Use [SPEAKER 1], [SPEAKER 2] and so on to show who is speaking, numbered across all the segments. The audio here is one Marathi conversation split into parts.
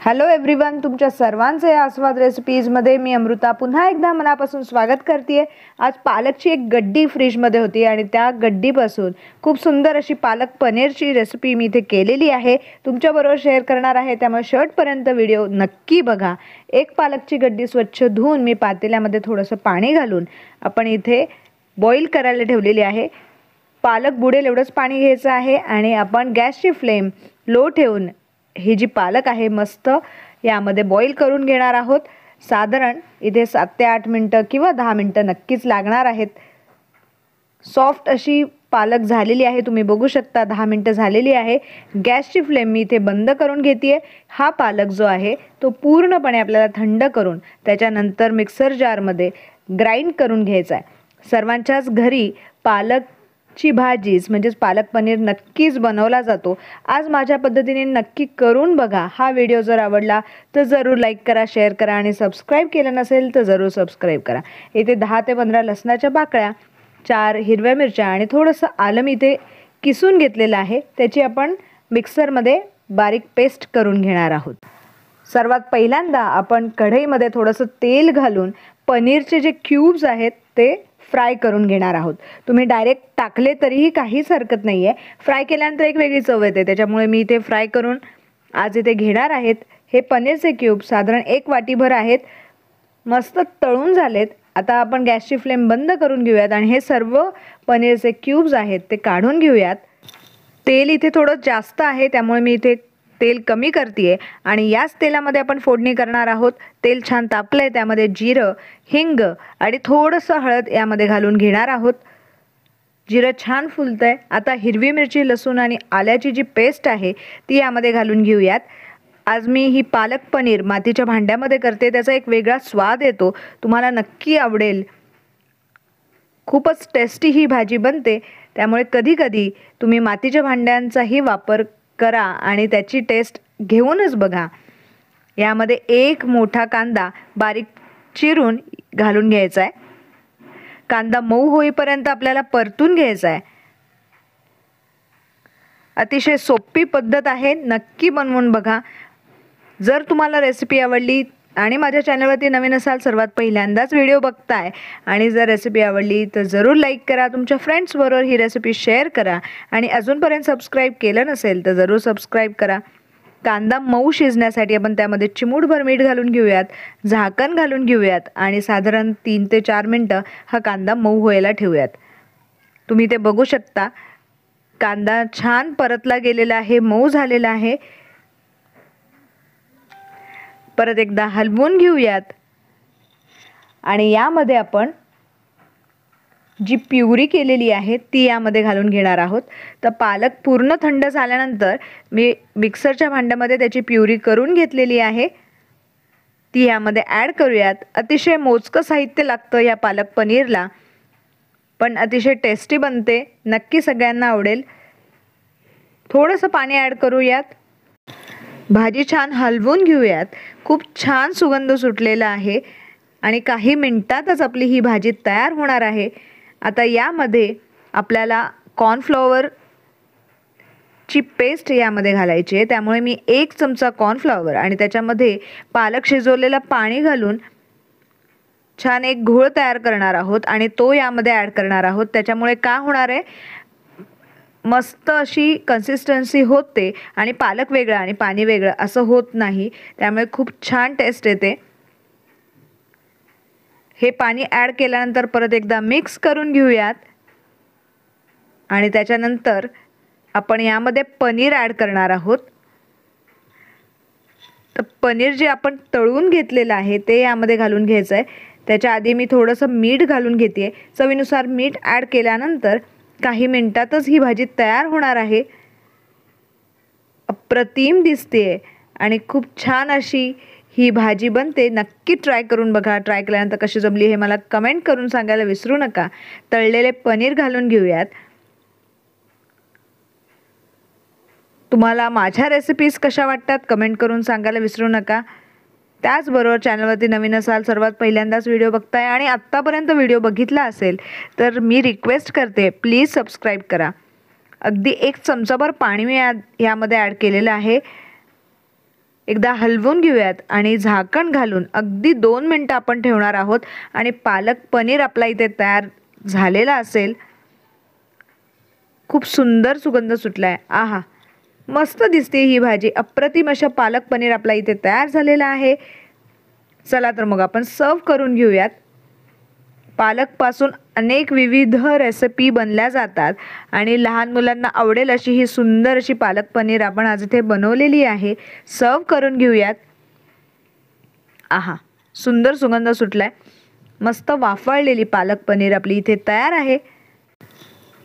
[SPEAKER 1] हॅलो एव्हरीवन, तुमच्या सर्वांचे आस्वाद रेसिपीजमध्ये मी अमृता पुन्हा एकदा मनापासून स्वागत करते। आज पालकची एक गड्डी फ्रीजमध्ये होती आणि त्या गड्डीपासून खूप सुंदर अशी पालक पनीरची रेसिपी मी इथे केलेली आहे, तुमच्याबरोबर शेअर करणार आहे। त्यामुळे शेवटपर्यंत व्हिडिओ नक्की बघा। एक पालकची गड्डी स्वच्छ धुवून मी पातेल्यामध्ये थोडंसं पाणी घालून आपण इथे बॉईल करायला ठेवलेली आहे। पालक बुडेल एवढंच पाणी घ्यायचं आहे आणि आपण गॅसची फ्लेम लो ठेवून ही जी पालक आहे मस्त यामध्ये बॉईल करून घेणार आहोत। साधारण इथे 7 ते 8 मिनिटं किंवा 10 मिनिटं नक्कीच लागणार आहेत। सॉफ्ट अशी पालक झालेली आहे, तुम्ही बघू शकता 10 मिनिटं झालेली आहे। गॅसची फ्लेम मी इथे बंद करून घेते। हा पालक जो आहे तो पूर्णपणे आपल्याला थंड करून त्याच्यानंतर मिक्सर जारमध्ये ग्राइंड करून घ्यायचा आहे। सर्वांच्याच घरी पालकची भाजीच म्हणजे पालक पनीर नक्कीच बनवला जातो। आज माझ्या पद्धतीने नक्की करून बघा। हा व्हिडिओ जर आवडला तर जरूर लाईक करा, शेअर करा आणि सबस्क्राइब केलं नसेल तर जरूर सबस्क्राइब करा। इथे 10 ते 15 लसणाच्या पाकळ्या, 4 हिरव्या मिरच्या आणि थोडंसं आलं इथे किसून घेतलेलं आहे, त्याची आपण मिक्सरमध्ये बारीक पेस्ट करून घेणार आहोत। सर्वात पहिल्यांदा आपण कढईमध्ये थोडंसं तेल घालून पनीरचे जे क्यूब्स आहेत ते फ्राय करून घेणार आहोत। तुम्ही डायरेक्ट टाकले तरीही काहीच हरकत नाही आहे, फ्राय केल्यानंतर एक वेगळी चव येते, त्याच्यामुळे मी इथे फ्राय करून आज इथे घेणार आहेत। हे पनीरचे क्यूब साधारण 1 वाटीभर आहेत, मस्त तळून झालेत। आता आपण गॅसची फ्लेम बंद करून घेऊयात आणि हे सर्व पनीरचे क्यूब्स आहेत ते काढून घेऊयात। तेल इथे थोडं जास्त आहे त्यामुळे मी इथे तेल कमी करते आणि याच तेलामध्ये आपण फोडणी करणार आहोत। तेल छान तापलंय, त्यामध्ये जिरं, हिंग आणि थोडंसं हळद यामध्ये घालून घेणार आहोत। जिरं छान फुलतंय। आता हिरवी मिरची, लसूण आणि आल्याची जी पेस्ट आहे ती यामध्ये घालून घेऊयात। आज मी ही पालक पनीर मातीच्या भांड्यामध्ये करते, त्याचा एक वेगळा स्वाद येतो, तुम्हाला नक्की आवडेल। खूपच टेस्टी ही भाजी बनते, त्यामुळे कधी-कधी तुम्ही मातीच्या भांड्यांचाही वापर करा आणि त्याची टेस्ट घेऊनच बघा। यामध्ये 1 मोठा कांदा बारीक चिरून घालून घ्यायचा आहे। कांदा मऊ होईपर्यंत आपल्याला परतून घ्यायचा आहे। अतिशय सोपी पद्धत आहे, नक्की बनवून बघा। जर तुम्हाला रेसिपी आवडली आणि माझ्या चॅनलवरती नवीन असाल, सर्वात पहिल्यांदाच व्हिडिओ बघताय आणि जर रेसिपी आवडली तर जरूर लाईक करा, तुमच्या फ्रेंड्सबरोबर ही रेसिपी शेअर करा आणि अजूनपर्यंत सबस्क्राइब केलं नसेल तर जरूर सबस्क्राइब करा। कांदा मऊ शिजण्यासाठी आपण त्यामध्ये चिमूटभर मीठ घालून घेऊयात, झाकण घालून घेऊयात आणि साधारण 3 ते 4 मिनिटं हा कांदा मऊ व्हायला ठेवूयात। तुम्ही ते बघू शकता, कांदा छान परतला गेलेला आहे, मऊ झालेला आहे। परत एकदा हलवून घेऊयात आणि यामध्ये आपण जी प्युरी केलेली आहे ती यामध्ये घालून घेणार आहोत। तर पालक पूर्ण थंड झाल्यानंतर मी मिक्सरच्या भांड्यामध्ये त्याची प्युरी करून घेतलेली आहे, ती यामध्ये ॲड करूयात। अतिशय मोजकं साहित्य लागतं या पालक पनीरला, पण अतिशय टेस्टी बनते, नक्की सगळ्यांना आवडेल। थोडंसं पाणी ॲड करूयात, भाजी छान हलवून घेऊयात। खूप छान सुगंध सुटलेला आहे आणि काही मिनिटातच आपली ही भाजी तयार होणार आहे। आता यामध्ये आपल्याला कॉर्नफ्लॉवरची पेस्ट यामध्ये घालायची आहे, त्यामुळे मी 1 चमचा कॉर्नफ्लॉवर आणि त्याच्यामध्ये पालक शिजवलेलं पाणी घालून छान एक घोळ तयार करणार आहोत आणि तो यामध्ये ॲड करणार आहोत। त्याच्यामुळे काय होणार आहे, मस्त अशी कन्सिस्टन्सी होते आणि पालक वेगळा आणि पाणी वेगळं असं होत नाही, त्यामुळे खूप छान टेस्ट येते। हे पाणी ॲड केल्यानंतर परत एकदा मिक्स करून घेऊयात आणि त्याच्यानंतर आपण यामध्ये पनीर ॲड करणार आहोत। तर पनीर जे आपण तळून घेतलेलं आहे ते यामध्ये घालून घ्यायचं आहे। त्याच्या आधी मी थोडंसं मीठ घालून घेते, चवीनुसार मीठ ॲड केल्यानंतर काही मिनिटातच ही भाजी तयार होणार आहे। अप्रतिम दिसते आणि खूप छान अशी ही भाजी बनते, नक्की ट्राय करून बघा। ट्राय केल्यानंतर कशी जमली हे मला कमेंट करून सांगायला विसरू नका। तळलेले पनीर घालून घेऊयात। तुम्हाला माझ्या रेसिपीज कशा वाटतात कमेंट करून सांगायला विसरू नका। त्याचबरोबर चॅनलवरती नवीन असाल, सर्वात पहिल्यांदाच व्हिडिओ बघताय आणि आत्तापर्यंत व्हिडिओ बघितला असेल तर मी रिक्वेस्ट करते, प्लीज सबस्क्राइब करा। अगदी 1 चमचाभर पाणी मी यामध्ये ॲड केलेलं आहे एकदा हलवून घेऊयात आणि झाकण घालून अगदी 2 मिनटं आपण ठेवणार आहोत आणि पालक पनीर आपला इथे तयार झालेला असेल. खूप सुंदर सुगंध सुटलाय. आहा, मस्त दिसते ही भाजी. अप्रतिम अशा पालक पनीर आपला इथे तयार झालेला आहे. चला तर मग आपण सर्व करून घेऊयात. पालकपासून अनेक विविध रेसिपी बनल्या जातात आणि लहान मुलांना आवडेल अशी ही सुंदर अशी पालक पनीर आपण आज इथे बनवलेली आहे. सर्व करून घेऊयात. आहा, सुंदर सुगंध सुटलाय. मस्त वाफळलेली पालक पनीर आपली इथे तयार आहे.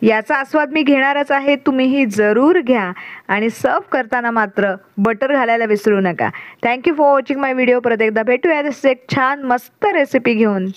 [SPEAKER 1] याचा आस्वाद मी घेणारच आहे. तुम्हीही जरूर घ्या आणि सर्व करताना मात्र बटर घालायला विसरू नका. Thank you for watching my video. परत एकदा भेटूया एक छान मस्त रेसिपी घेऊन.